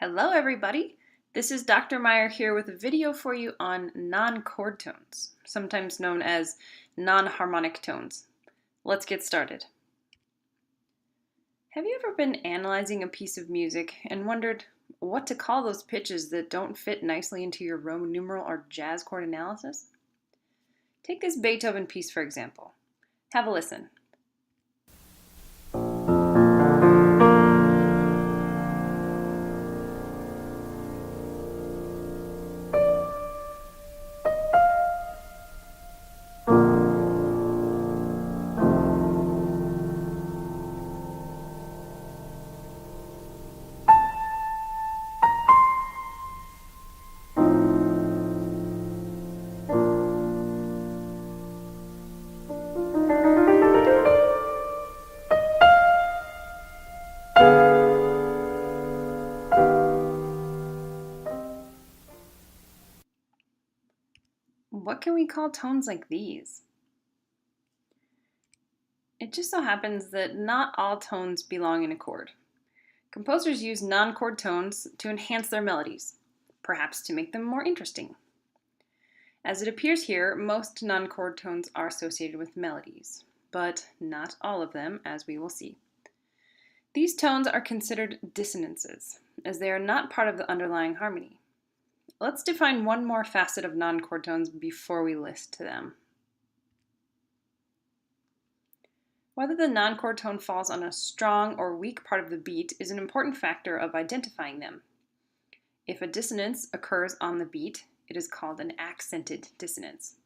Hello everybody! This is Dr. Meyer here with a video for you on non-chord tones, sometimes known as non-harmonic tones. Let's get started. Have you ever been analyzing a piece of music and wondered what to call those pitches that don't fit nicely into your Roman numeral or jazz chord analysis? Take this Beethoven piece for example. Have a listen. What can we call tones like these? It just so happens that not all tones belong in a chord. Composers use non-chord tones to enhance their melodies, perhaps to make them more interesting. As it appears here, most non-chord tones are associated with melodies, but not all of them, as we will see. These tones are considered dissonances, as they are not part of the underlying harmony. Let's define one more facet of non-chord tones before we list them. Whether the non-chord tone falls on a strong or weak part of the beat is an important factor of identifying them. If a dissonance occurs on the beat, it is called an accented dissonance.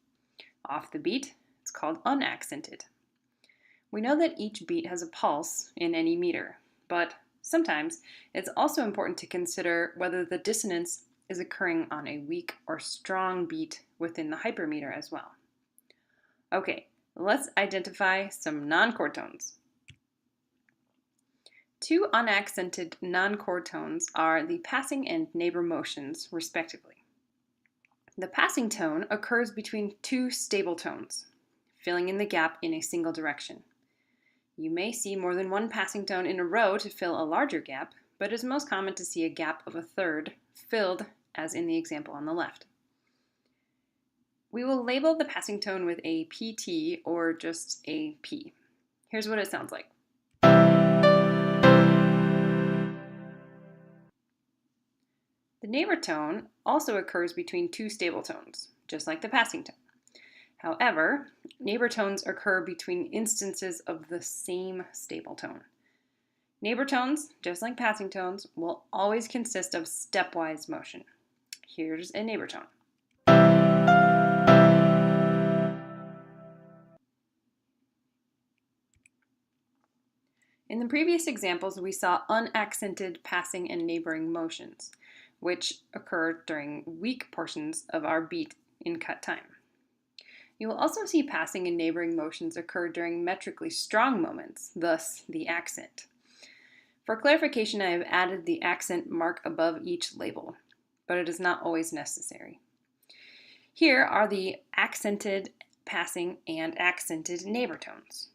Off the beat, it's called unaccented. We know that each beat has a pulse in any meter, but sometimes it's also important to consider whether the dissonance is occurring on a weak or strong beat within the hypermeter as well. Okay, let's identify some non-chord tones. Two unaccented non-chord tones are the passing and neighbor motions, respectively. The passing tone occurs between two stable tones, filling in the gap in a single direction. You may see more than one passing tone in a row to fill a larger gap, but it is most common to see a gap of a third filled, as in the example on the left. We will label the passing tone with a PT or just a P. Here's what it sounds like. The neighbor tone also occurs between two stable tones, just like the passing tone. However, neighbor tones occur between instances of the same stable tone. Neighbor tones, just like passing tones, will always consist of stepwise motion. Here's a neighbor tone. In the previous examples, we saw unaccented passing and neighboring motions, which occur during weak portions of our beat in cut time. You will also see passing and neighboring motions occur during metrically strong moments, thus the accent. For clarification, I have added the accent mark above each label, but it is not always necessary. Here are the accented passing and accented neighbor tones.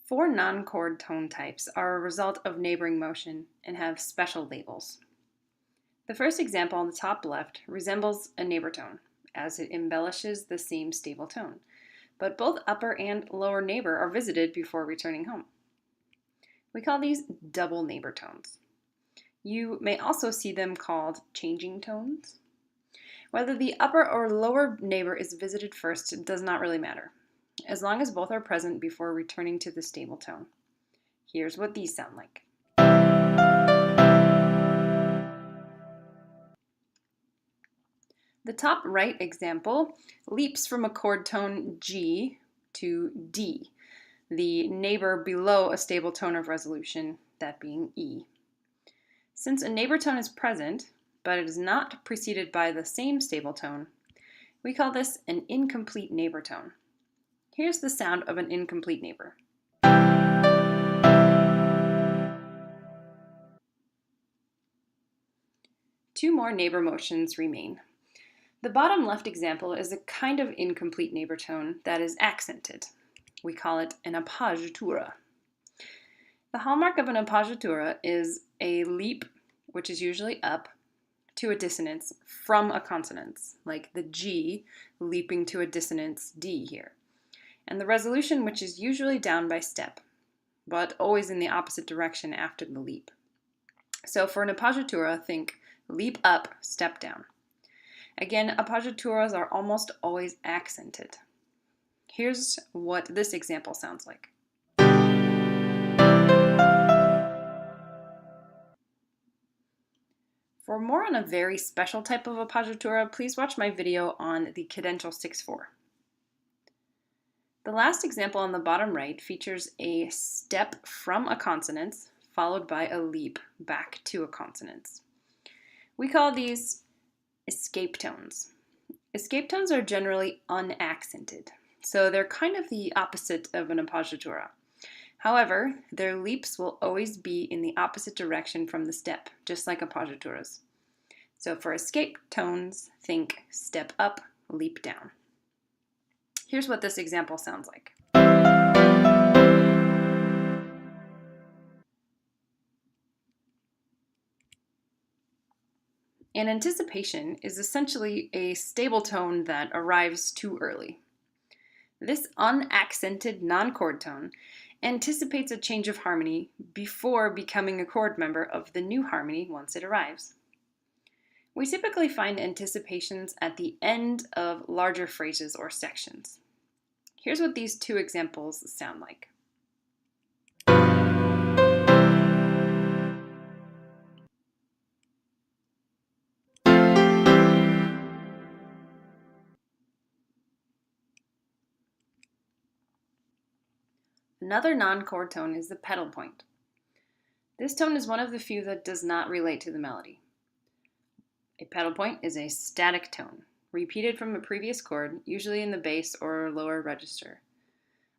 Four non-chord tone types are a result of neighboring motion and have special labels. The first example on the top left resembles a neighbor tone, as it embellishes the same stable tone, but both upper and lower neighbor are visited before returning home. We call these double neighbor tones. You may also see them called changing tones. Whether the upper or lower neighbor is visited first does not really matter, as long as both are present before returning to the stable tone. Here's what these sound like. The top right example leaps from a chord tone G to D, the neighbor below a stable tone of resolution, that being E. Since a neighbor tone is present, but it is not preceded by the same stable tone, we call this an incomplete neighbor tone. Here's the sound of an incomplete neighbor. Two more neighbor motions remain. The bottom left example is a kind of incomplete neighbor tone that is accented. We call it an appoggiatura. The hallmark of an appoggiatura is a leap, which is usually up, to a dissonance from a consonance, like the G leaping to a dissonance D here, and the resolution, which is usually down by step, but always in the opposite direction after the leap. So for an appoggiatura, think leap up, step down. Again, appoggiaturas are almost always accented. Here's what this example sounds like. For more on a very special type of appoggiatura, please watch my video on the cadential 6/4. The last example on the bottom right features a step from a consonant followed by a leap back to a consonant. We call these escape tones. Escape tones are generally unaccented, so they're kind of the opposite of an appoggiatura. However, their leaps will always be in the opposite direction from the step, just like appoggiaturas. So for escape tones, think step up, leap down. Here's what this example sounds like. An anticipation is essentially a stable tone that arrives too early. This unaccented non-chord tone anticipates a change of harmony before becoming a chord member of the new harmony once it arrives. We typically find anticipations at the end of larger phrases or sections. Here's what these two examples sound like. Another non-chord tone is the pedal point. This tone is one of the few that does not relate to the melody. A pedal point is a static tone, repeated from a previous chord, usually in the bass or lower register.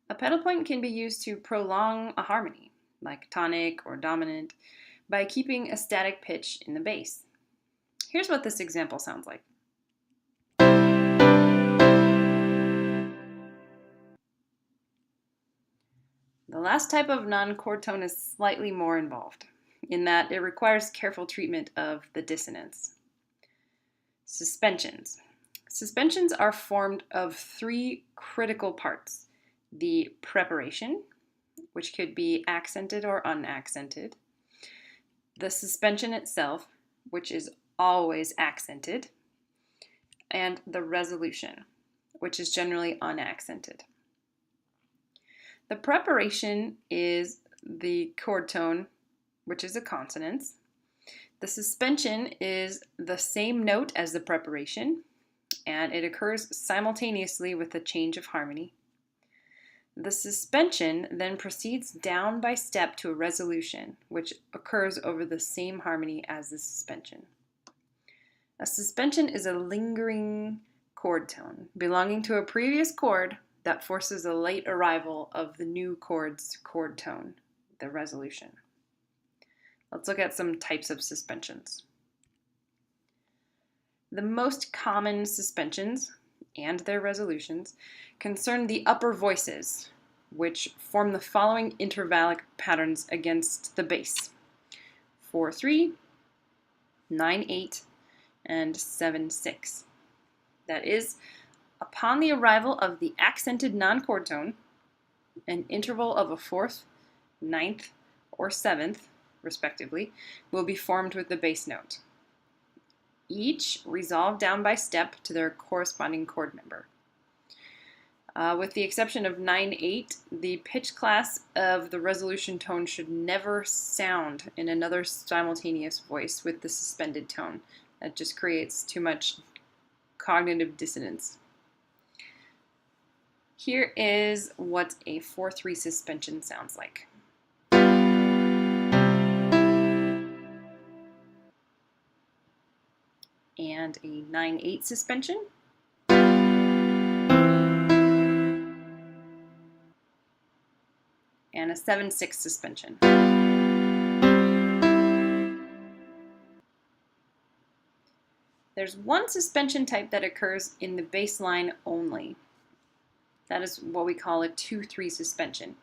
A pedal point can be used to prolong a harmony, like tonic or dominant, by keeping a static pitch in the bass. Here's what this example sounds like. The last type of non-chord tone is slightly more involved, in that it requires careful treatment of the dissonance. Suspensions. Suspensions are formed of three critical parts: the preparation, which could be accented or unaccented, the suspension itself, which is always accented, and the resolution, which is generally unaccented. The preparation is the chord tone, which is a consonant. The suspension is the same note as the preparation, and it occurs simultaneously with the change of harmony. The suspension then proceeds down by step to a resolution, which occurs over the same harmony as the suspension. A suspension is a lingering chord tone belonging to a previous chord that forces a late arrival of the new chord's chord tone, the resolution. Let's look at some types of suspensions. The most common suspensions and their resolutions concern the upper voices, which form the following intervallic patterns against the bass: 4/3, 9/8, and 7/6. That is, upon the arrival of the accented non-chord tone, an interval of a fourth, ninth, or seventh, respectively, will be formed with the bass note, each resolved down by step to their corresponding chord member. With the exception of 9/8, the pitch class of the resolution tone should never sound in another simultaneous voice with the suspended tone. That just creates too much cognitive dissonance. Here is what a 4/3 suspension sounds like. And a 9/8 suspension. And a 7/6 suspension. There's one suspension type that occurs in the bass line only. That is what we call a 2-3 suspension.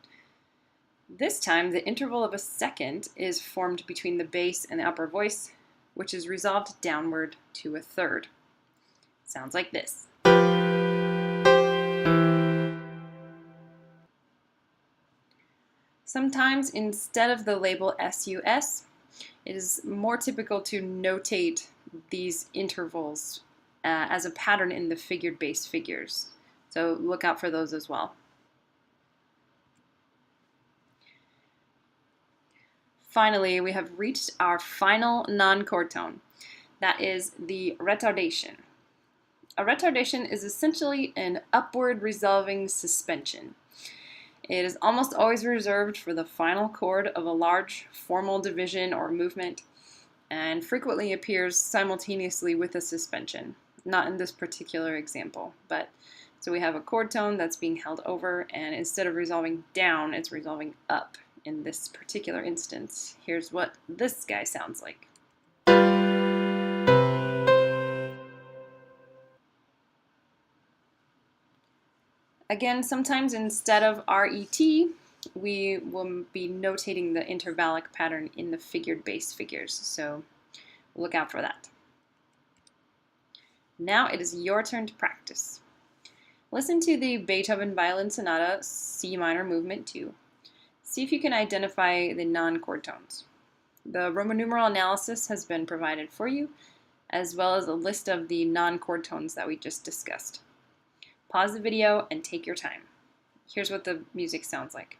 This time, the interval of a second is formed between the bass and the upper voice, which is resolved downward to a third. Sounds like this. Sometimes, instead of the label SUS, it is more typical to notate these intervals as a pattern in the figured bass figures. So look out for those as well. Finally, we have reached our final non-chord tone. That is the retardation. A retardation is essentially an upward resolving suspension. It is almost always reserved for the final chord of a large formal division or movement, and frequently appears simultaneously with a suspension. Not in this particular example, but so we have a chord tone that's being held over, and instead of resolving down, it's resolving up. In this particular instance, here's what this guy sounds like. Again, sometimes instead of RET, we will be notating the intervallic pattern in the figured bass figures, so look out for that. Now it is your turn to practice. Listen to the Beethoven Violin Sonata C minor movement 2. See if you can identify the non-chord tones. The Roman numeral analysis has been provided for you, as well as a list of the non-chord tones that we just discussed. Pause the video and take your time. Here's what the music sounds like.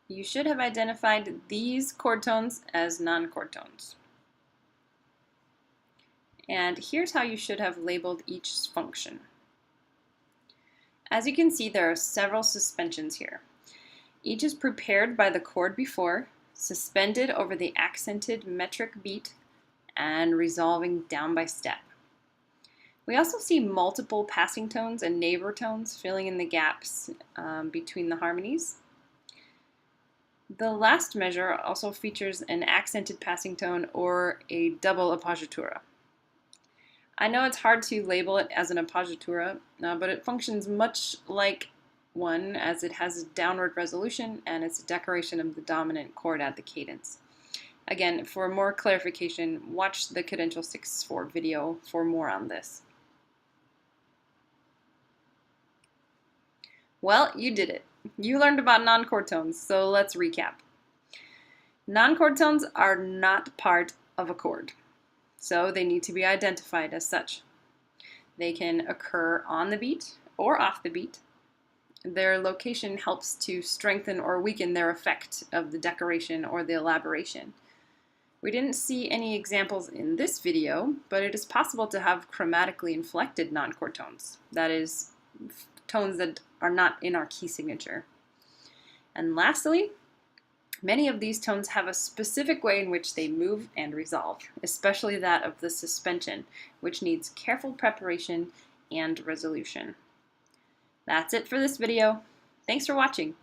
You should have identified these chord tones as non-chord tones. And here's how you should have labeled each function. As you can see, there are several suspensions here. Each is prepared by the chord before, suspended over the accented metric beat, and resolving down by step. We also see multiple passing tones and neighbor tones filling in the gaps between the harmonies. The last measure also features an accented passing tone or a double appoggiatura. I know it's hard to label it as an appoggiatura, but it functions much like one, as it has a downward resolution and it's a decoration of the dominant chord at the cadence. Again, for more clarification, watch the Cadential 6/4 video for more on this. Well, you did it. You learned about non-chord tones, so let's recap. Non-chord tones are not part of a chord, so they need to be identified as such. They can occur on the beat or off the beat. Their location helps to strengthen or weaken their effect of the decoration or the elaboration. We didn't see any examples in this video, but it is possible to have chromatically inflected non-chord tones. That is, tones that are not in our key signature. And lastly, many of these tones have a specific way in which they move and resolve, especially that of the suspension, which needs careful preparation and resolution. That's it for this video. Thanks for watching.